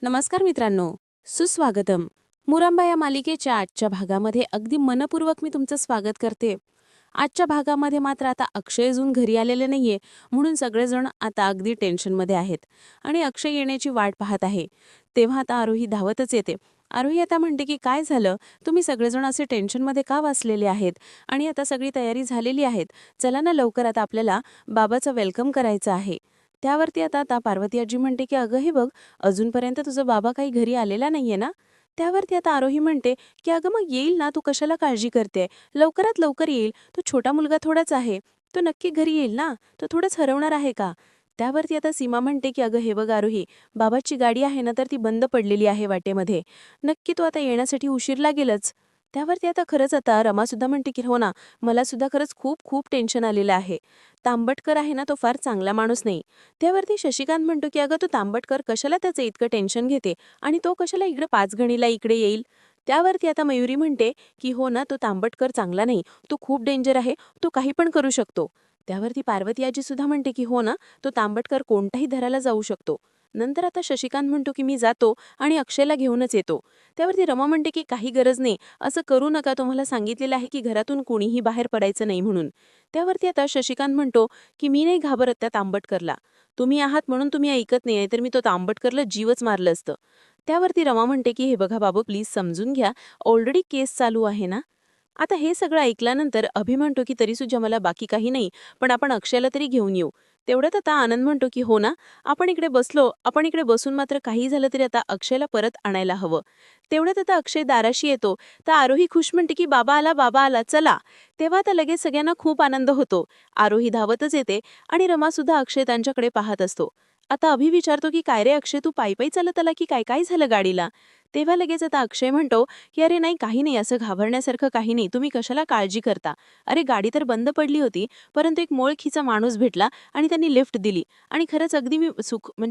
नमस्कार मित्रांनो, सुस्वागतम. मुरांबा या मालिकेच्या आजच्या भागामध्ये अगदी मनपूर्वक मी तुमचं स्वागत करते. आजच्या भागामध्ये मात्र आता अक्षय अजून घरी आलेले नाहीये, म्हणून सगळेजण आता अगदी टेन्शनमध्ये आहेत आणि अक्षय येण्याची वाट पाहत आहे. तेव्हा आता आरोही धावतच येते. आरोही आता म्हणते की काय झालं, तुम्ही सगळेजण असे टेन्शनमध्ये का वाचलेले आहेत आणि आता सगळी तयारी झालेली आहेत. चला ना लवकर, आता आपल्याला बाबाचं वेलकम करायचं आहे. त्यावरती आता आता पार्वती आजी म्हणते की अगं हे बघ, अजूनपर्यंत तुझा बाबा काही घरी आलेला नाहीये ना. त्यावरती आता आरोही म्हणते की अगं मग येईल ना, तू कशाला काळजी करते, लवकरात लवकर येईल. तो छोटा मुलगा थोडाच आहे, तो नक्की घरी येईल ना, तो थोडंच हरवणार आहे का. त्यावरती आता सीमा म्हणते की अगं हे बघ आरोही, बाबाची गाडी आहे ना तर ती बंद पडलेली आहे वाटेमध्ये, नक्की तो आता येण्यासाठी उशीर लागेलच. त्यावरती आता खरंच आता रमासुद्धा म्हणते की हो ना, मला सुद्धा खरंच खूप खूप टेन्शन आलेलं आहे. तांबटकर आहे ना, तो फार चांगला माणूस नाही. त्यावरती शशिकांत म्हणतो की अगं तो तांबटकर कशाला त्याचं इतकं टेन्शन घेते आणि तो कशाला इकडे 5 गणीला इकडे येईल. त्यावरती आता मयुरी म्हणते की हो ना, तो तांबटकर चांगला नाही, तो खूप डेंजर आहे, तो काही पण करू शकतो. त्यावरती पार्वती आजी सुद्धा म्हणते की हो ना, तो तांबटकर कोणताही धराला जाऊ शकतो. नंतर आता शशिकांत म्हणतो की मी जातो आणि अक्षयला घेऊनच येतो. त्यावरती रमा म्हणते की काही गरज नाही, असं करू नका, तुम्हाला सांगितलेलं आहे की घरातून कोणीही बाहेर पडायचं नाही म्हणून. त्यावरती आता शशिकांत म्हणतो की मी नाही घाबरत त्या तांबटकरला, तुम्ही आहात म्हणून तुम्ही ऐकत नाही, तर मी तो तांबटकरला जीवच मारलं असतं. त्यावरती रमा म्हणते की हे बघा बाबू, प्लीज समजून घ्या, ऑलरेडी केस चालू आहे ना. आता हे सगळं ऐकल्यानंतर अभि म्हणतो की तरी सुद्धा मला बाकी काही नाही, पण आपण अक्षयला तरी घेऊन येऊ. तेवढ्यात आता आनंद म्हणतो की हो ना, आपण इकडे बसून मात्र काही झालं तरी आता अक्षयला परत आणायला हवं. तेवढ्यात आता अक्षय दाराशी येतो, तर आरोही खुश म्हणते की बाबा आला चला. तेव्हा आता लगेच सगळ्यांना खूप आनंद होतो. आरोही धावतच येते आणि रमा सुद्धा अक्षय त्यांच्याकडे पाहत असतो. आता अभि विचारतो की काय रे अक्षय, तू पायी पायी चालत आला की काय काय झालं गाडीला. तेव्हा लगेच आता अक्षय म्हणतो की अरे नाही, काही नाही, असं घाबरण्यासारखं काही नाही, तुम्ही कशाला काळजी करता. अरे गाडी तर बंद पडली होती, परंतु एक मोळखीचा माणूस भेटला आणि त्यांनी लिफ्ट दिली आणि खरंच अगदी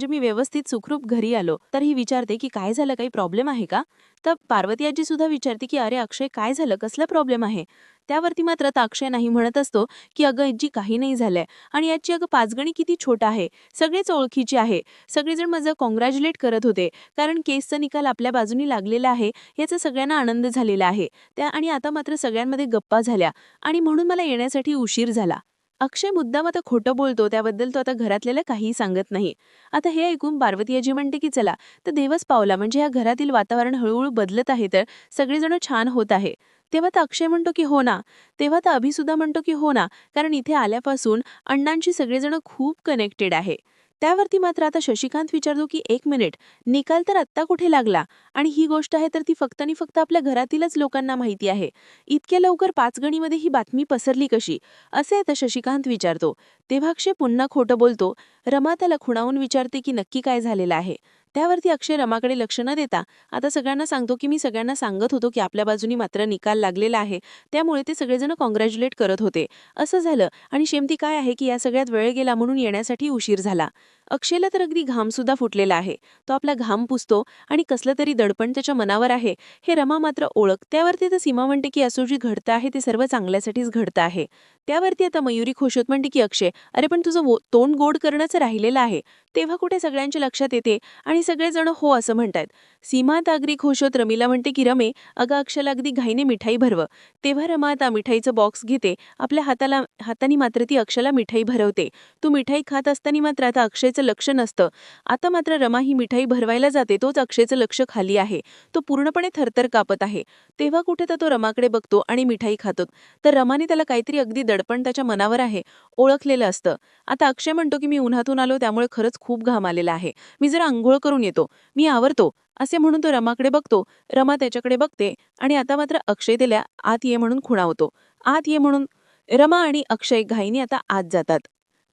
मी व्यवस्थित सुखरूप घरी आलो. तर ही विचारते की काय झालं, काही प्रॉब्लेम आहे का. तर पार्वती आजी सुद्धा विचारते की अरे अक्षय काय झालं, कसला प्रॉब्लेम आहे. त्यावरती मात्र आता अक्षय नाही म्हणत असतो की अगं आजी काही नाही झालंय, आणि याची अगं 5 गणी किती छोटा आहे, सगळेच ओळखीचे आहे, सगळेजण माझं कॉंग्रॅच्युलेट करत होते, कारण केसचा निकाल आपल्या बाजूनी लागलेला आहे याचा सगळ्यांना आनंद झालेला आहे. आणि आता मात्र सगळ्यांमध्ये गप्पा झाल्या आणि म्हणून मला येण्यासाठी उशीर झाला. अक्षय मुद्दाम आता खोटं बोलतो, त्याबद्दल तो आता घरातल्याला काहीही सांगत नाही. आता हे ऐकून पार्वती आजी म्हणते की चला, तर देवच पावला, म्हणजे या घरातील वातावरण हळूहळू बदलत आहे, तर सगळेजण छान होत आहे. तेव्हा तर अक्षय म्हणतो की हो ना. तेव्हा तर अभि सुद्धा म्हणतो की हो ना, कारण इथे आल्यापासून अण्णांशी सगळेजण खूप कनेक्टेड आहे. त्यावरती मात्र आता शशिकांत विचारतो की एक मिनिट, निकाल तर आत्ता कुठे लागला, आणि ही गोष्ट आहे तर ती फक्त आणि फक्त आपल्या घरातीलच लोकांना माहिती आहे. इतक्या लवकर 5 गणीमध्ये ही बातमी पसरली कशी, असे आता शशिकांत विचारतो. तेव्हा अक्षय पुन्हा खोटं बोलतो. रमा त्याला खुणावून विचारते की नक्की काय झालेलं आहे. त्यावरती अक्षय रमाकडे लक्ष न देता आता सगळ्यांना सांगतो की मी सगळ्यांना सांगत होतो की आपल्या बाजूनी मात्र निकाल लागलेला आहे, त्यामुळे ते सगळेजण कॉंग्रॅच्युलेट करत होते. असं झालं, आणि शेमती काय आहे की या सगळ्यात वेळ गेला म्हणून येण्यासाठी उशीर झाला. अक्षयला तर अगदी घाम सुद्धा फुटलेला आहे. तो आपला घाम पुसतो आणि कसलं तरी दडपण त्याच्या मनावर आहे, हे रमा मात्र ओळख. त्यावरती तर सीमा म्हणते की असं जे घडतं आहे ते सर्व चांगल्यासाठीच घडतं आहे. त्यावरती आता मयुरी खुश होत म्हणते की अक्षय, अरे पण तुझं तोंड गोड करणंच राहिलेलं आहे. तेव्हा कुठे सगळ्यांच्या लक्षात येते आणि सगळेजण हो असं म्हणतात. सीमा आता अगदी खुश होत रमीला म्हणते की रमे, अगं अक्षयला अगदी घाईने मिठाई भरव. तेव्हा रमा आता मिठाईचं बॉक्स घेते, आपल्या हातानी मात्र ती अक्षयला मिठाई भरवते. तू मिठाई खात असताना मात्र आता अक्षयचं लक्ष नसतं. आता मात्र रमा ही मिठाई भरवायला जाते, तोच अक्षयचं लक्ष खाली आहे. तो पूर्णपणे थरथर कापत आहे. तेव्हा कुठे तर तो रमाकडे बघतो आणि मिठाई खातो. तर रमाने त्याला काहीतरी अगदी दडपण त्याच्या मनावर आहे ओळखलेलं असतं. आता अक्षय म्हणतो की मी उन्हातून आलो, त्यामुळे खरंच खूप घाम आलेला आहे, मी जरा अंघोळ करून येतो, मी आवरतो, असे म्हणून तो रमाकडे बघतो. रमा त्याच्याकडे बघते आणि आता मात्र अक्षय त्याला आत ये म्हणून खुणावतो. आत ये म्हणून रमा आणि अक्षय घाईने आता आत जातात.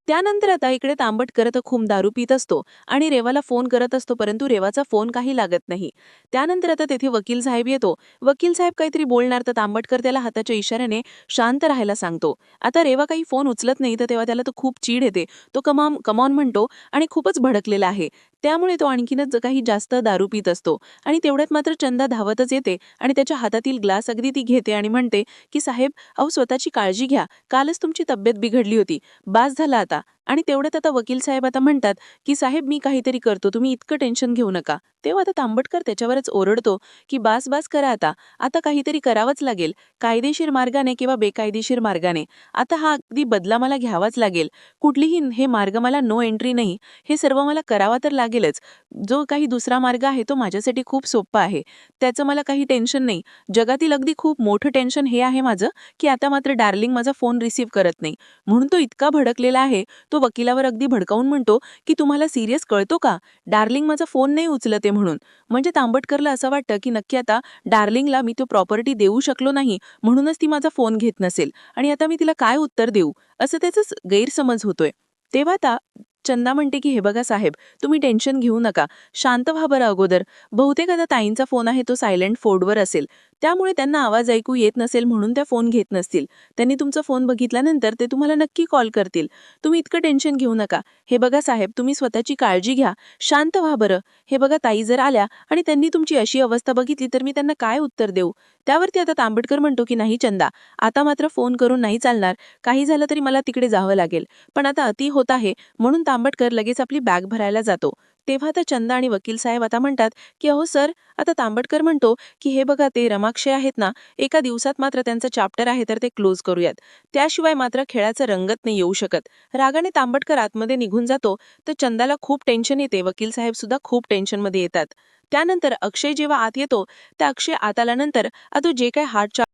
त्यानंतर आता इकडे तांबट करत खूप दारू पित असतो आणि रेवाला फोन करत असतो, परंतु रेवाचा फोन काही लागत नाही. त्यानंतर आता तेथे वकील साहेब येतो. वकील साहेब काहीतरी बोलणार, तर तांबटकर त्याला हाताच्या इशाऱ्याने शांत राहायला सांगतो. आता रेवा काही फोन उचलत नाही, तर तेव्हा त्याला तो खूप चीड येते. तो कमॉन म्हणतो आणि खूपच भडकलेला आहे. त्यामुळे तो आणखीनच काही जास्त दारू पित असतो. आणि तेवढ्यात मात्र चंदा धावतच येते आणि त्याच्या हातातील ग्लास अगदी ती घेते आणि म्हणते की साहेब, अहो स्वतःची काळजी घ्या, कालच तुमची तब्येत बिघडली होती, बास झाला आता, आणि तेवढ्यात आता वकील साहेब आता म्हणतात की साहेब मी काहीतरी करतो, तुम्ही इतकं टेन्शन घेऊ नका. तेव्हा आता तांबटकर त्याच्यावरच ओरडतो की बास बास करा आता, आता काहीतरी करावंच लागेल, कायदेशीर मार्गाने किंवा बेकायदेशीर मार्गाने. आता हा अगदी बदला मला घ्यावाच लागेल. कुठलीही हे मार्ग मला नो एंट्री नाही, हे सर्व मला करावा तर लागेलच. जो काही दुसरा मार्ग आहे तो माझ्यासाठी खूप सोपा आहे, त्याचं मला काही टेन्शन नाही. जगातील अगदी खूप मोठं टेन्शन हे आहे माझं की आता मात्र डार्लिंग माझा फोन रिसीव्ह करत नाही. म्हणून तो इतका भडकलेला आहे. तो वकिलावर अगदी भडकावून म्हणतो की तुम्हाला सिरियस कळतो का, डार्लिंग माझा फोन नाही उचलते म्हणून. म्हणजे तांबटकरला असं वाटतं की नक्की आता डार्लिंगला मी तो प्रॉपर्टी देऊ शकलो नाही म्हणूनच ती माझा फोन घेत नसेल आणि आता मी तिला काय उत्तर देऊ, असं त्याचाच गैरसमज होतोय. तेव्हा आता चंदा म्हणते की हे बघा साहेब, तुम्ही टेन्शन घेऊ नका, शांत व्हा बरं अगोदर. बहुतेक आता ताईंचा फोन आहे तो सायलेंट फोनवर असेल, त्यामुळे त्यांना आवाज ऐकू येत नसेल म्हणून त्या फोन घेत नसतील. त्यांनी तुमचा फोन बघितल्यानंतर ते तुम्हाला नक्की कॉल करतील. तुम्ही इतकं टेन्शन घेऊ नका. हे बघा साहेब, तुम्ही स्वतःची काळजी घ्या, शांत व्हा बरं. हे बघा ताई जर आल्या आणि त्यांनी तुमची अशी अवस्था बघितली तर मी त्यांना काय उत्तर देऊ. त्यावरती आता तांबटकर म्हणतो की नाही चंदा, आता मात्र फोन करून नाही चालणार, काही झालं तरी मला तिकडे जावं लागेल. पण आता अति होत आहे म्हणून तांबटकर लगेच आपली बॅग भरायला जातो. तेव्हा आता चंदा आणि वकील साहेब आता म्हणतात की अहो सर, आता तांबटकर म्हणतो की हे बघा ते रमाक्षय आहेत ना, एका दिवसात मात्र त्यांचं चॅप्टर आहे तर ते क्लोज करूयात, त्याशिवाय मात्र खेळाचं रंगत नाही येऊ शकत. रागाने तांबटकर आतमध्ये निघून जातो तर चंदाला खूप टेन्शन येते, वकील साहेब सुद्धा खूप टेन्शनमध्ये येतात. त्यानंतर अक्षय जेव्हा आत येतो त्या अक्षय आत आल्यानंतर आता जे काय हार्टच्या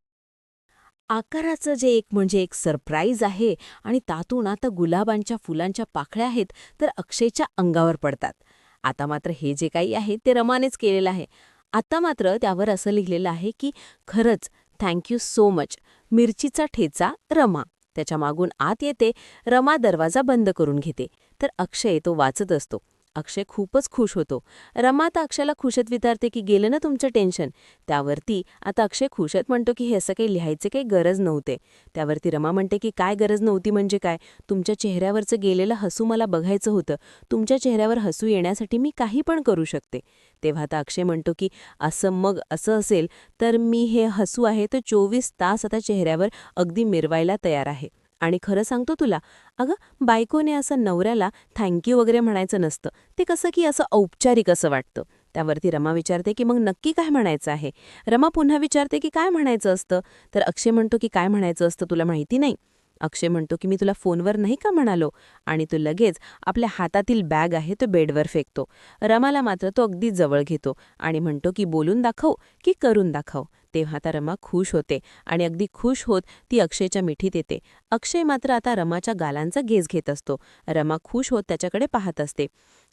आकाराचं जे एक म्हणजे एक सरप्राईज आहे आणि त्यातून आता गुलाबांच्या फुलांच्या पाकळ्या आहेत तर अक्षयच्या अंगावर पडतात. आता मात्र हे जे काही आहे ते रमानेच केलेलं आहे. आता मात्र त्यावर असं लिहिलेलं आहे की खरंच थँक्यू सो मच, मिरचीचा ठेचा रमा. त्याच्या मागून आत येते, रमा दरवाजा बंद करून घेते. तर अक्षय तो वाचत असतो. अक्षय खूपच खुश होतो. रमा आता अक्षयला खुशत विचारते की गेलं ना तुमचं टेन्शन. त्यावरती आता अक्षय खुशत म्हणतो की हे असं काही लिहायचे काही गरज नव्हते. त्यावरती रमा म्हणते की काय गरज नव्हती म्हणजे काय, तुमच्या चेहऱ्यावरचं गेलेलं हसू मला बघायचं होतं, तुमच्या चेहऱ्यावर हसू येण्यासाठी मी काही पण करू शकते. तेव्हा आता अक्षय म्हणतो की मग असं असेल तर मी हे हसू आहे तर 24 तास आता चेहऱ्यावर अगदी मिरवायला तयार आहे. आणि खरं सांगतो तुला, अगं बायकोने असं नवऱ्याला थँक्यू वगैरे म्हणायचं नसतं, ते कसं की असं औपचारिक असं वाटतं. त्यावरती रमा विचारते की मग नक्की काय म्हणायचं आहे. रमा पुन्हा विचारते की काय म्हणायचं असतं. तर अक्षय म्हणतो की काय म्हणायचं असतं तुला माहिती नाही. अक्षय म्हणतो की मी तुला फोनवर नाही का म्हणालो. आणि तो लगेच आपल्या हातातील बॅग आहे तो बेडवर फेकतो. रमाला मात्र तो अगदी जवळ घेतो आणि म्हणतो की बोलून दाखव की करून दाखव. तेव्हा आता रमा खुश होते आणि अगदी खुश होत ती अक्षयच्या मिठीत येते. अक्षय मात्र आता रमाच्या गालांचा गेस घेत असतो. रमा खुश होत त्याच्याकडे पाहत असते.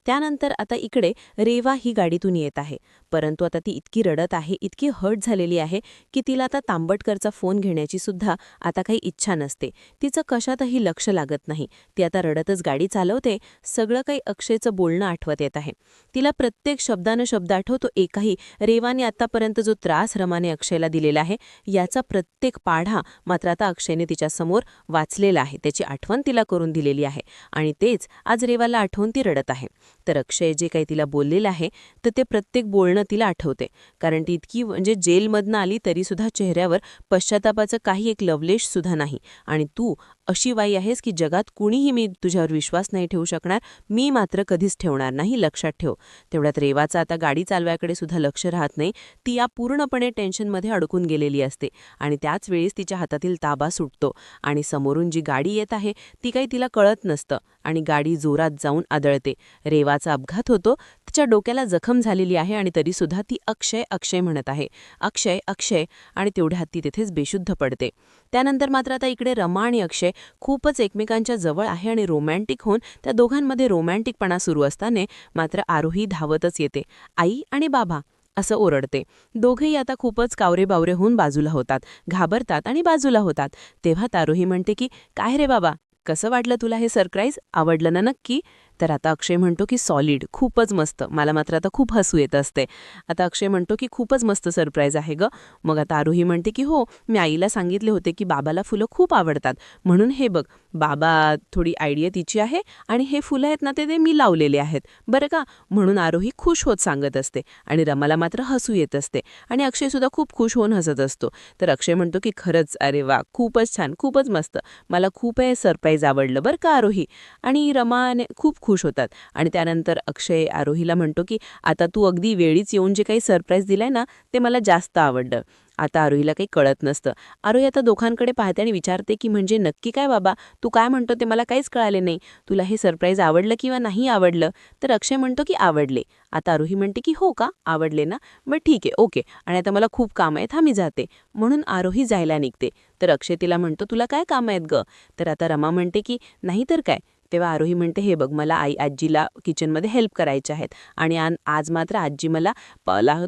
त्यानंतर आता इकडे रेवा ही गाडीतून येत आहे. परंतु आता ती इतकी रडत आहे, इतकी हर्ट झालेली आहे की तिला आता तांबटकरचा फोन घेण्याची सुद्धा आता काही इच्छा नसते. तिचं कशातही लक्ष लागत नाही. ती आता रडतच गाडी चालवते. सगळं काही अक्षयचं बोलणं आठवत येत आहे. तिला प्रत्येक शब्दानं शब्द आठवतो. एकही रेवाने आतापर्यंत जो त्रास रमाने अक्षयला दिलेला आहे याचा प्रत्येक पाढा मात्र आता अक्षयने तिच्यासमोर वाचलेला आहे. त्याची आठवण तिला करून दिलेली आहे आणि तेच आज रेवाला आठवून ती रडत आहे. तर अक्षय जे काही तिला बोललेलं आहे तर ते प्रत्येक बोलणं तिला आठवते. कारण ती इतकी म्हणजे जेलमधनं आली तरीसुद्धा चेहऱ्यावर पश्चातापाचं काही एक लवलेशसुद्धा नाही. आणि तू अशी बाई आहेस की जगात कुणीही मी तुझ्यावर विश्वास नाही ठेवू शकणार, मी मात्र कधीच ठेवणार नाही, लक्षात ठेव. तेवढ्यात रेवाचं आता गाडी चालवायकडे सुद्धा लक्ष राहत नाही. ती या पूर्णपणे टेन्शनमध्ये अडकून गेलेली असते आणि त्याच वेळेस तिच्या हातातील ताबा सुटतो आणि समोरून जी गाडी येत आहे ती काही तिला कळत नसतं आणि गाडी जोरात जाऊन आदळते. रेवाचा अपघात होतो. तिच्या डोक्याला जखम झालेली आहे आणि तरीसुद्धा ती अक्षय अक्षय म्हणत आहे, अक्षय अक्षय. आणि तेवढ्यात ती तिथेच बेशुद्ध पडते. त्यानंतर मात्र आता इकडे रमा आणि अक्षय खूपच एकमेकांच्या जवळ आहे आणि रोमॅन्टिक होऊन त्या दोघांमध्ये रोमॅन्टिकपणा सुरू असताना मात्र आरोही धावतच येते. आई आणि बाबा असं ओरडते. दोघेही आता खूपच कावरे-बावरे होऊन बाजूला होतात, घाबरतात आणि बाजूला होतात. तेव्हा आरोही म्हणते की काय रे बाबा, कसं वाटलं तुला हे सरप्राईज, आवडलं ना नक्की. तर आता अक्षय म्हणतो की सॉलिड, खूपच मस्त. मला मात्र आता खूप हसू येत असते. आता अक्षय म्हणतो की खूपच मस्त सरप्राईज आहे गं. मग आता आरोही म्हणते की हो, मी आईला सांगितले होते की बाबाला फुलं खूप आवडतात, म्हणून हे बघ, बाबा थोडी आयडिया तिची आहे आणि हे फुलं आहेत ना ते मी लावलेले आहेत बरं का. म्हणून आरोही खुश होत सांगत असते आणि रमाला मात्र हसू येत असते आणि अक्षयसुद्धा खूप खुश होऊन हसत असतो. तर अक्षय म्हणतो की खरंच अरे वा, खूपच छान, खूपच मस्त, मला खूप हे सरप्राईज आवडलं बरं का आरोही. आणि रमाने खूप खुश होतात आणि त्यानंतर अक्षय आरोहीला म्हणतो की आता तू अगदी वेळीच येऊन जे काही सरप्राईज दिलंय ना ते मला जास्त आवडलं. आता आरोहीला काही कळत नसतं. आरोही आता दोघांकडे पाहते आणि विचारते की म्हणजे नक्की काय बाबा, तू काय म्हणतो ते मला काहीच कळाले नाही. तुला हे सरप्राईज आवडलं किंवा नाही आवडलं? तर अक्षय म्हणतो की आवडले. आता आरोही म्हणते की हो का, आवडले ना, मग ठीक आहे, ओके, आणि आता मला खूप काम आहेत, मी जाते. म्हणून आरोही जायला निघते. तर अक्षय तिला म्हणतो तुला काय काम आहेत गं? तर आता रमा म्हणते की नाही तर काय. तेव्हा आरोही म्हणते हे बघ, मला आजीला किचनमध्ये हेल्प करायचे आहेत आणि आज मात्र आजी मला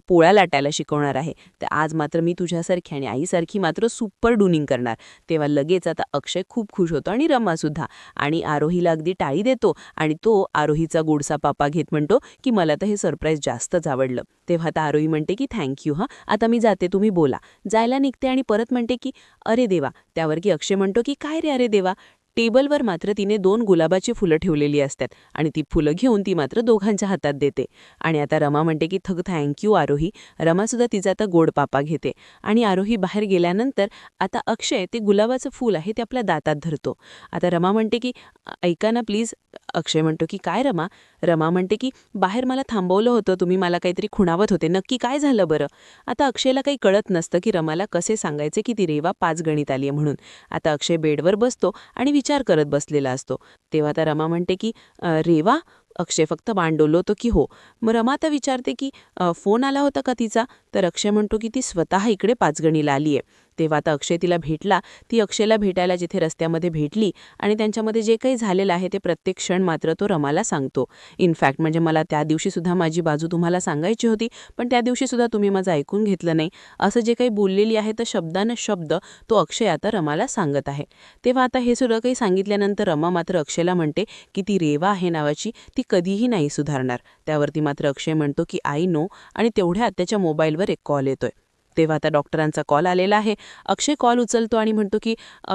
पोळ्या लाटायला शिकवणार आहे. तर आज मात्र मी तुझ्यासारखी आणि आईसारखी मात्र सुपर डुनिंग करणार. तेव्हा लगेच आता अक्षय खूप खुश होतो आणि रमासुद्धा, आणि आरोहीला अगदी टाळी देतो आणि तो आरोहीचा गोडसा पापा घेत म्हणतो की मला तर हे सरप्राईज जास्तच आवडलं. तेव्हा आता आरोही म्हणते की थँक्यू हां, आता मी जाते, तुम्ही बोला. जायला निघते आणि परत म्हणते की अरे देवा. त्यावर की अक्षय म्हणतो की काय रे अरे देवा. टेबलवर मात्र तिने 2 गुलाबाची फुलं ठेवलेली असतात आणि ती फुलं घेऊन ती मात्र दोघांच्या हातात देते. आणि आता रमा म्हणते की थँक्यू आरोही. रमासुद्धा तिचा आता गोड पापा घेते आणि आरोही बाहेर गेल्यानंतर आता अक्षय ते गुलाबाचं फूल आहे ते आपल्या दातात धरतो. आता रमा म्हणते की ऐका ना प्लीज. अक्षय म्हणतो की काय रमा? रमा म्हणते की बाहेर मला थांबवलं होतं, तुम्ही मला काहीतरी खुणावत होते, नक्की काय झालं बरं? आता अक्षयला काही कळत नसतं की रमाला कसे सांगायचे की ती रेवा 5 गणित आली आहे म्हणून. आता अक्षय बेडवर बसतो आणि विचार करत बसलेला असतो. तेव्हा आता रमा म्हणते की रेवा? अक्षय फक्त मान डोलवतो की हो. मग रमा आता विचारते की फोन आला होता का तिचा? तर अक्षय म्हणतो की ती स्वतः इकडे 5 गणीला आली आहे. तेव्हा आता अक्षय तिला भेटला. ती अक्षयला भेटायला जिथे रस्त्यामध्ये भेटली आणि त्यांच्यामध्ये जे काही झालेलं आहे ते प्रत्येक क्षण मात्र तो रमाला सांगतो. इनफॅक्ट म्हणजे मला त्या दिवशीसुद्धा माझी बाजू तुम्हाला सांगायची होती, पण त्या दिवशीसुद्धा तुम्ही माझं ऐकून घेतलं नाही. असं जे काही बोललेली आहे तर शब्दानं शब्द तो अक्षय आता रमाला सांगत आहे. तेव्हा आता हे सगळं काही सांगितल्यानंतर रमा मात्र अक्षयला म्हणते की ती रेवा आहे नावाची, ती कधीही नाही सुधारणार. त्यावरती मात्र अक्षय म्हणतो की आय नो, आणि तेवढ्यात त्याच्या मोबाईलवर एक कॉल येतोय. तेव्हा आता डॉक्टरांचा कॉल आलेला आहे. अक्षय कॉल उचलतो आणि म्हणतो की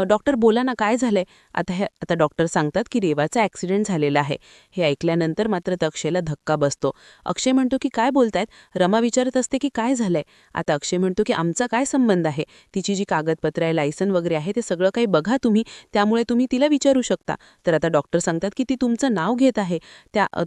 डॉक्टर बोला ना, काय झालंय? आता डॉक्टर सांगतात की रेवाचा ॲक्सिडेंट झालेला आहे. हे ऐकल्यानंतर मात्र त्या अक्षयला धक्का बसतो. अक्षय म्हणतो की काय बोलतायत? रमा विचारत असते की काय झालंय? आता अक्षय म्हणतो की आमचा काय संबंध आहे? तिची जी कागदपत्र आहे, लायसन वगैरे आहे, ते सगळं काही बघा तुम्ही, त्यामुळे तुम्ही तिला विचारू शकता. तर आता डॉक्टर सांगतात की ती तुमचं नाव घेत आहे.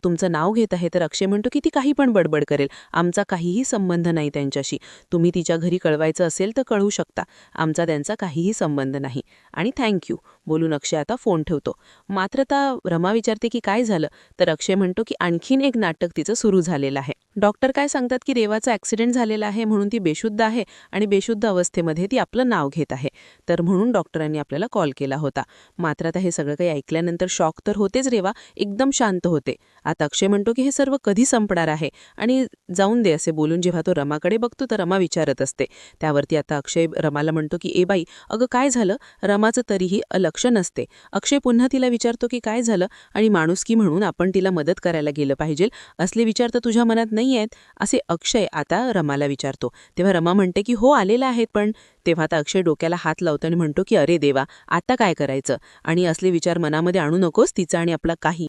तुमचं नाव घेत आहे. तर अक्षय म्हणतो की ती काही पण बडबड करेल, आमचा काहीही संबंध नाही त्यांच्याशी. तुम्ही तिच्या घरी कळवायचं असेल तर कळवू शकता, आमचा त्यांचा काहीही संबंध नाही. आणि थँक्यू बोलून अक्षय आता फोन ठेवतो. मात्र आता रमा विचारते की काय झालं? तर अक्षय म्हणतो की आणखीन एक नाटक तिचं सुरू झालेलं आहे. डॉक्टर काय सांगतात की रेवाचा ॲक्सिडेंट झालेला आहे म्हणून ती बेशुद्ध आहे आणि बेशुद्ध अवस्थेमध्ये ती आपलं नाव घेत आहे, तर म्हणून डॉक्टरांनी आपल्याला कॉल केला होता. मात्र आता हे सगळं काही ऐकल्यानंतर शॉक तर होतेच रेवा, एकदम शांत होते. आता अक्षय म्हणतो की हे सर्व कधी संपणार आहे आणि जाऊन दे असे बोलून जेव्हा तो रमाकडे बघतो तर रमा विचारत असते. त्यावरती आता अक्षय रमाला म्हणतो की ए बाई, अगं काय झालं? रमाचं तरीही लक्ष नसते. अक्षय पुन्हा तिला विचारतो की काय झालं, आणि माणुसकी म्हणून आपण तिला मदत करायला गेलं पाहिजे असले विचार तर तुझ्या मनात नाही आहेत, असे अक्षय आता रमाला विचारतो. तेव्हा रमा म्हणते की हो आलेला आहेत पण. तेव्हा आता अक्षय डोक्याला हात लावतो आणि म्हणतो की अरे देवा, आता काय करायचं? आणि असले विचार मनामध्ये आणू नकोस, तिचा आणि आपला काही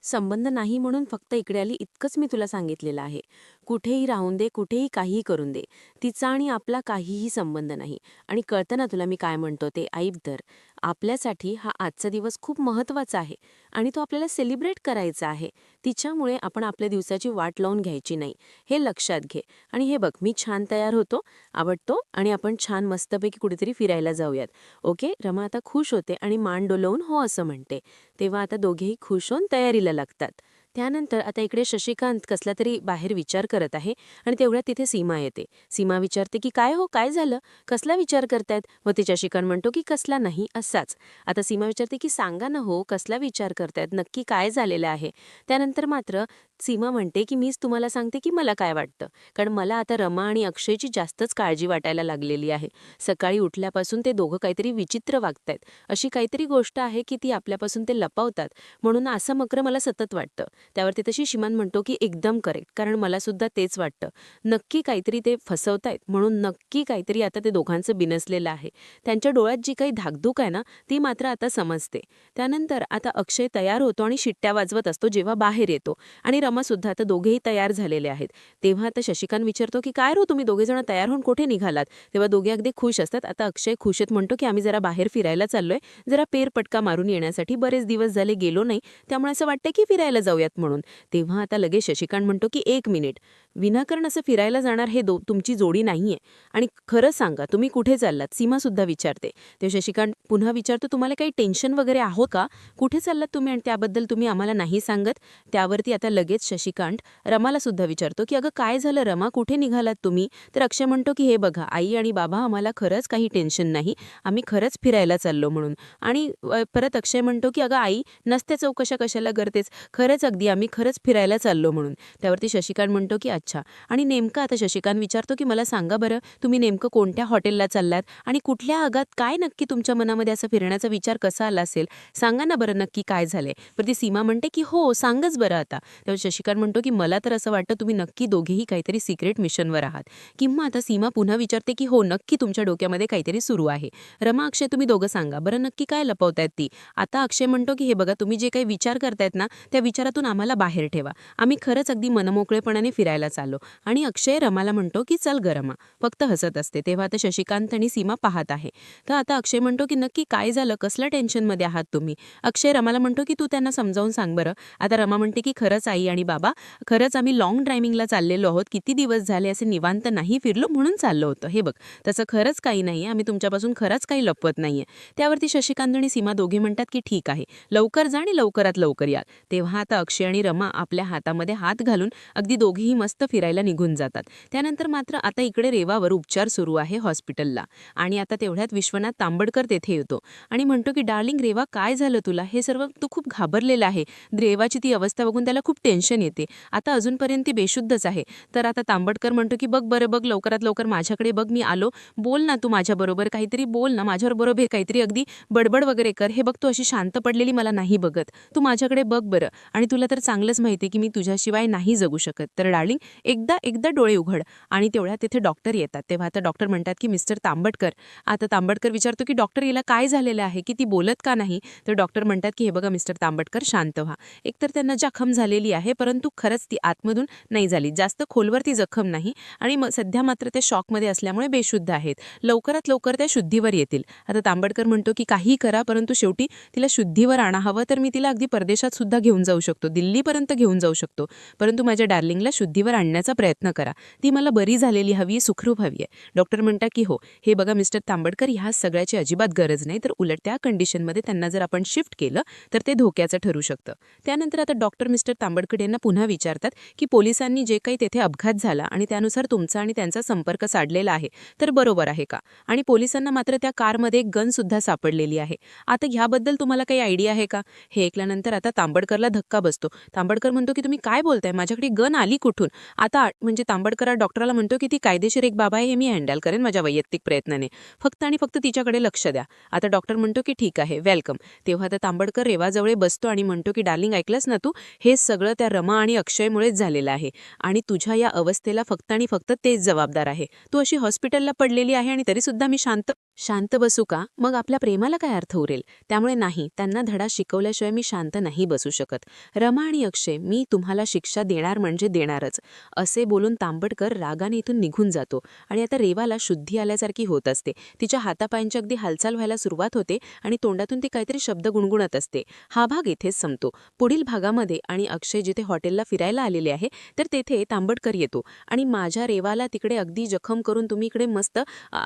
संबंध नाही म्हणून फक्त इकडे आली इतकंच मी तुला सांगितलेलं आहे. कुठेही राहून दे, कुठेही काहीही करून दे, तिचा आणि आपला काहीही संबंध नाही. आणि कळतं ना तुला मी काय म्हणतो ते? ऐक तर, आपल्यासाठी हा आजचा दिवस खूप महत्त्वाचा आहे आणि तो आपल्याला सेलिब्रेट करायचा आहे. तिच्यामुळे आपण आपल्या दिवसाची वाट लावून घ्यायची नाही, हे लक्षात घे. आणि हे बघ, मी छान तयार होतो, आवडतो, आणि आपण छान मस्तपैकी कुठेतरी फिरायला जाऊयात. ओके? रमा आता खुश होते आणि मान डोलवून हो असं म्हणते. तेव्हा आता दोघेही खुश होऊन तयारीला लागतात. त्यानंतर आता इकडे शशिकांत कसला तरी बाहेर विचार करत आहे आणि तेवढ्यात तिथे सीमा येते. सीमा विचारते की काय हो, काय झालं? कसला विचार करतायत? व ते शशिकांत म्हणतो की कसला नाही, असाच. आता सीमा विचारते की सांगा ना हो, कसला विचार करतायत, नक्की काय झालेलं आहे? त्यानंतर मात्र सीमा म्हणते की मीच तुम्हाला सांगते की मला काय वाटतं, कारण मला आता रमा आणि अक्षयची जास्तच काळजी वाटायला लागलेली आहे. सकाळी उठल्यापासून ते दोघं काहीतरी विचित्र वागतायत. अशी काहीतरी गोष्ट आहे की ती आपल्यापासून ते लपवतात, म्हणून असं मक्र मला सतत वाटतं. त्यावरती तशी शिमान म्हणतो की एकदम करेक्ट, कारण मला सुद्धा तेच वाटतं. नक्की काहीतरी ते फसवतायत, म्हणून नक्की काहीतरी आता ते दोघांचं बिनसलेलं आहे. त्यांच्या डोळ्यात जी काही धाकधूक आहे ना, ती मात्र आता समजते. त्यानंतर आता अक्षय तयार होतो आणि शिट्ट्या वाजवत असतो जेव्हा बाहेर येतो. आणि रमासुद्धा आता दोघेही तयार झालेले आहेत. तेव्हा आता शशिकांत विचारतो की काय रो तुम्ही दोघेजण तयार होऊन कुठे निघालात? तेव्हा दोघे अगदी खुश असतात. आता अक्षय खुशेत म्हणतो की आम्ही जरा बाहेर फिरायला चाललोय, जरा पेरपटका मारून येण्यासाठी. बरेच दिवस झाले गेलो नाही, त्यामुळे असं वाटतं की फिरायला जाऊयात म्हणून. तेव्हा आता लगेच शशिकांत म्हणतो की 1 मिनिट, विनाकारण असं फिरायला जाणार हे तुमची जोडी नाहीये. आणि खरं सांगा तुम्ही कुठे चाललात? सीमासुद्धा विचारते. तेव्हा शशिकांत पुन्हा विचारतो तुम्हाला काही टेन्शन वगैरे आहो का? कुठे चाललात तुम्ही आणि त्याबद्दल तुम्ही आम्हाला नाही सांगत? त्यावरती आता लगेच शशिकांत रमाला सुद्धा विचारतो की अगं काय झालं रमा, कुठे निघालात तुम्ही? तर अक्षय म्हणतो की हे बघा आई आणि बाबा, आम्हाला खरंच काही टेन्शन नाही, आम्ही खरंच फिरायला चाललो म्हणून. आणि परत अक्षय म्हणतो की अगं आई, नसत्या चौकशा कशाला करतेस, खरंच अगदी आम्ही खरंच फिरायला चाललो म्हणून. त्यावरती शशिकांत म्हणतो की अच्छा. आणि नेमकं आता शशिकांत विचारतो की मला सांगा बरं, तुम्ही नेमकं कोणत्या हॉटेलला चाललात आणि कुठल्या आगात, काय नक्की तुमच्या मनामध्ये असा फिरण्याचा विचार कसा आला असेल, सांगा ना बरं नक्की काय झालंय. पण ती सीमा म्हणते की हो सांगच बरं आता. तेव्हा शशिकांत म्हणतो की मला तर असं वाटतं तुम्ही नक्की दोघेही काहीतरी सिक्रेट मिशनवर आहात. किंवा आता सीमा पुन्हा विचारते की हो नक्की तुमच्या डोक्यामध्ये काहीतरी सुरू आहे. रमा अक्षय तुम्ही दोघं सांगा बरं नक्की काय लपवतायत ती. आता अक्षय म्हणतो की हे बघा तुम्ही जे काही विचार करतायत ना, त्या विचारातून आम्हाला बाहेर ठेवा, आम्ही खरंच अगदी मनमोकळेपणाने फिरायला चाललो. आणि अक्षय रमाला म्हणतो की चल ग रमा, फक्त हसत असते. तेव्हा आता शशिकांत आणि सीमा पाहत आहे. तर आता अक्षय म्हणतो की नक्की काय झालं, कसल्या टेन्शनमध्ये आहात तुम्ही? अक्षय रमाला म्हणतो की तू त्यांना समजावून सांग बरं. आता रमा म्हणते की खरंच आई आणि बाबा, खरंच आम्ही लाँग ड्रायव्हिंगला चाललेलो आहोत, किती दिवस झाले असे निवांत नाही फिरलो म्हणून चाललो होतं. हे बघ तसं खरंच काही नाहीये, आम्ही तुमच्यापासून खरंच काही लपवत नाहीये. त्यावरती शशिकांत आणि सीमा दोघे म्हणतात की ठीक आहे, लवकर जा आणि लवकरात लवकर या. तेव्हा आता अक्षय आणि रमा आपल्या हातामध्ये हात घालून अगदी दोघेही मस्त फिरायला निघून जातात. त्यानंतर मात्र आता इकडे रेवावर उपचार सुरू आहे हॉस्पिटलला. आणि आता तेवढ्यात विश्वनाथ तांबडकर तेथे येतो आणि म्हणतो की डार्लिंग रेवा, काय झालं तुला? हे सर्व तू खूप घाबरलेला आहे. रेवाची ती अवस्था बघून त्याला खूप टेन्शन येते. आता अजूनपर्यंत ती बेशुद्धच आहे. तर आता तांबडकर म्हणतो की बघ बरं, बघ लवकरात लवकर माझ्याकडे बघ, मी आलो, बोल ना तू माझ्याबरोबर, काहीतरी बोल ना माझ्याबरोबर, काहीतरी अगदी बडबड वगैरे कर. हे बघ तू अशी शांत पडलेली मला नाही बघत, तू माझ्याकडे बघ बरं. आणि तुला तर चांगलंच माहिती आहे की मी तुझ्याशिवाय नाही जगू शकत. तर डार्लिंग एकदा एकदा डोळे उघड. आणि तेवढ्या तिथे डॉक्टर येतात. तेव्हा आता डॉक्टर म्हणतात की मिस्टर तांबडकर. आता तांबडकर विचारतो की डॉक्टर हिला काय झालेलं आहे, की ती बोलत का नाही? तर डॉक्टर म्हणतात की हे बघा मिस्टर तांबडकर, शांत व्हा. एकतर त्यांना जखम झालेली आहे, परंतु खरंच ती आतमधून नाही झाली, जास्त खोलवर ती जखम नाही. आणि सध्या मात्र ते शॉकमध्ये असल्यामुळे बेशुद्ध आहेत. लवकरात लवकर त्या शुद्धीवर येतील. आता तांबडकर म्हणतो की काहीही करा, परंतु शेवटी तिला शुद्धीवर आणा. हवं तर मी तिला अगदी परदेशात सुद्धा घेऊन जाऊ शकतो, दिल्लीपर्यंत घेऊन जाऊ शकतो, परंतु माझ्या डार्लिंगला शुद्धीवर आणण्याचा प्रयत्न करा. ती मला बरी झालेली हवी, सुखरूप हवी आहे. डॉक्टर म्हणतात की हो, हे बघा मिस्टर तांबडकर, ह्या सगळ्याची अजिबात गरज नाही. तर उलट त्या कंडिशनमध्ये त्यांना जर आपण शिफ्ट केलं तर ते धोक्याचं ठरू शकतं. त्यानंतर आता डॉक्टर मिस्टर तांबडकर यांना पुन्हा विचारतात की पोलिसांनी जे काही तेथे अपघात झाला आणि त्यानुसार तुमचा आणि त्यांचा संपर्क साधलेला आहे तर बरोबर आहे का? आणि पोलिसांना मात्र त्या कारमध्ये एक गन सुद्धा सापडलेली आहे. आता ह्याबद्दल तुम्हाला काही आयडिया आहे का? हे ऐकल्यानंतर आता तांबडकरला धक्का बसतो. तांबडकर म्हणतो की तुम्ही काय बोलताय, माझ्याकडे गन आली कुठून? आता म्हणजे तांबडकर डॉक्टरला म्हणतो की ती कायदेशीर एक बाब आहे, हे मी हँडल करेन माझ्या वैयक्तिक प्रयत्नाने, फक्त आणि फक्त तिच्याकडे लक्ष द्या. आता डॉक्टर म्हणतो की ठीक आहे, वेलकम. तेव्हा आता तांबडकर रेवाजवळ बसतो आणि म्हणतो की डार्लिंग, ऐकलंस ना तू, हे सगळं त्या रमा आणि अक्षयमुळेच झालेलं आहे आणि तुझ्या या अवस्थेला फक्त आणि फक्त तेच जबाबदार आहे. तू अशी हॉस्पिटलला पडलेली आहे आणि तरी सुद्धा मी शांत बसू का? मग आपल्या प्रेमाला काय अर्थ उरेल? त्यामुळे नाही, त्यांना धडा शिकवल्याशिवाय मी शांत नाही बसू शकत. रमा आणि अक्षय, मी तुम्हाला शिक्षा देणार म्हणजे देणारच. असे बोलून तांबडकर रागाने इथून निघून जातो. आणि आता रेवाला शुद्धी आल्यासारखी होत असते. तिच्या हातापायांची अगदी हालचाल व्हायला सुरुवात होते आणि तोंडातून ती काहीतरी शब्द गुणगुणत असते. हा भाग इथेच संपतो. पुढील भागामध्ये आणि अक्षय जिथे हॉटेलला फिरायला आलेले आहे तर तेथे तांबडकर येतो आणि माझ्या रेवाला तिकडे अगदी जखम करून तुम्ही इकडे मस्त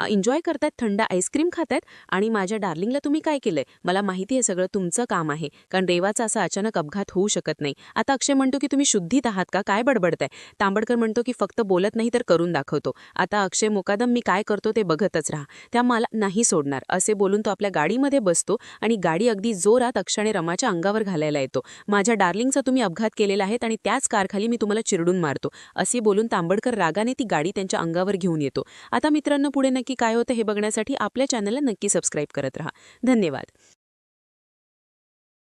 एन्जॉय करतायत थंड आईस्क्रीम खातायत आणि माझ्या डार्लिंगला तुम्ही काय केलंय? मला माहिती आहे सगळं तुमचं काम आहे, कारण रेवाचा असा अचानक अपघात होऊ शकत नाही. आता अक्षय म्हणतो की तुम्ही शुद्धीत आहात का? काय बडबडताय? तांबडकर म्हणतो की फक्त बोलत नाही तर करून दाखवतो. आता अक्षय मुकादम मी काय करतो ते बघतच राहा, त्या मला नाही सोडणार असे बोलून तो आपल्या गाडीमध्ये बसतो आणि गाडी अगदी जोरात अक्षय आणि रमाच्या अंगावर घालायला येतो. माझ्या डार्लिंगचा तुम्ही अपघात केलेला आहे आणि त्याच कारखाली मी तुम्हाला चिरडून मारतो असे बोलून तांबडकर रागाने ती गाडी त्यांच्या अंगावर घेऊन येतो. आता मित्रांनो, पुढे नक्की काय होतं हे बघण्यासाठी आपल्या चॅनलला नक्की सबस्क्राईब करत राहा. धन्यवाद.